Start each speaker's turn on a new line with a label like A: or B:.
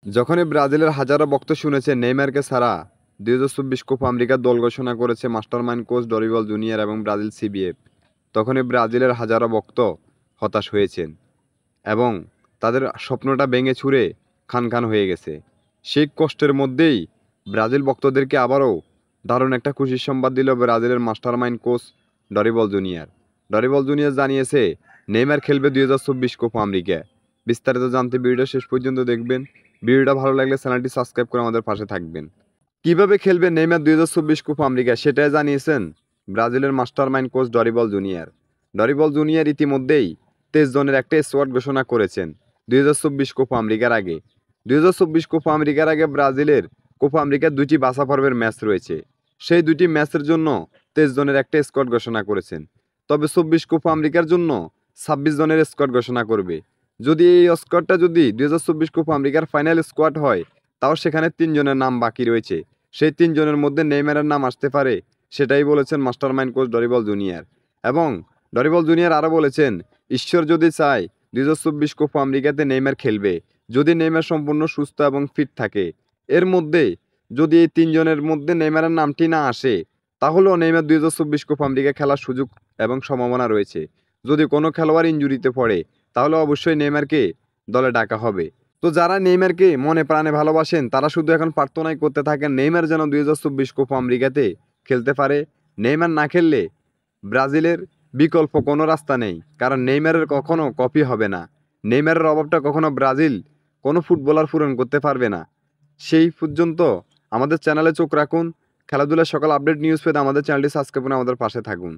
A: যখনই ব্রাজিলের হাজারো ভক্ত শুনেছে নেইমারকে ছাড়া 2024 কোপা আমেরিকার দল ঘোষণা করেছে মাস্টারমাইন্ড কোচ ডরিবল জুনিয়র এবং ব্রাজিল সিবিএফ, তখনই ব্রাজিলের হাজারো ভক্ত হতাশ হয়েছেন এবং তাদের স্বপ্নটা ভেঙে চুরে খান খান হয়ে গেছে। সেই কষ্টের মধ্যেই ব্রাজিল ভক্তদেরকে আবারও দারুণ একটা খুশির সংবাদ দিল ব্রাজিলের mastermind coach Dorival junior. Dorival junior জানিয়েছে নেইমার খেলবে 2024 কোপা আমেরিকা। বিস্তারিত জানতে ভিডিওটা শেষ পর্যন্ত দেখবেন। ভিডিওটা ভালো লাগলে চ্যানেলটি সাবস্ক্রাইব করে আমাদের পাশে থাকবেন। কিভাবে খেলবে নেইমার 2024 কোপা আমেরিকা সেটাই জানিয়েছেন ব্রাজিলের mastermind coach Dorival junior. Dorival junior ইতিমধ্যেই 23 জনের একটা স্কোয়াড ঘোষণা করেছেন 2024 কোপা আমেরিকার আগে। 2024 কোপা আমেরিকার আগে ব্রাজিলের কোপা আমেরিকার দুটি বাছাই পর্বের ম্যাচ রয়েছে। সেই দুটি ম্যাচের জন্য 23 জনের একটা স্কোয়াড ঘোষণা করেছেন। তবে 24 কোপা আমেরিকার জন্য 26 জনের স্কোয়াড ঘোষণা করবে। যদি এই স্কোয়াডটা যদি 2024 কোপা আমেরিকার ফাইনাল স্কোয়াড হয়, তাও সেখানে 3 জনের নাম বাকি রয়েছে। সেই 3 জনের মধ্যে নেইমারের নাম আসতে পারে, সেটাই বলেছেন মাস্টারমাইন্ড কোচ ডরিবল জুনিয়র। এবং ডরিবল জুনিয়র আরও বলেছেন, ঈশ্বর যদি চায় 2024 কোপা আমেরিকাতে নেইমার খেলবে, যদি নেইমার সম্পূর্ণ সুস্থ এবং ফিট থাকে। এর মধ্যে যদি এই 3 জনের মধ্যে নেইমারের নামটি না আসে, তাহলেও নেইমার 2024 কোপা আমেরিকা খেলার সুযোগ এবং সম্ভাবনা রয়েছে। যদি কোনো খেলোয়াড় ইনজুরিতে পড়ে, তাহলে অবশ্যই নেইমারকে দলে ডাকা হবে। তো যারা নেইমারকে মনে প্রাণে ভালোবাসেন, তারা শুধু এখন প্রার্থনাই করতে থাকেন নেইমার যেন 2024 কোপা আমেরিকাতে খেলতে পারে। নেইমার না খেললে ব্রাজিলের বিকল্প কোনো রাস্তা নেই, কারণ নেইমারের কখনো কপি হবে না। নেইমারের অভাবটা কখনো ব্রাজিল কোনো ফুটবলার পূরণ করতে পারবে না। সেই পর্যন্ত আমাদের চ্যানেলে চোখ রাখুন। খেলাধুলার সকল আপডেট নিউজ পেতে আমাদের চ্যানেলটি সাবস্ক্রাইব করে আমাদের পাশে থাকুন।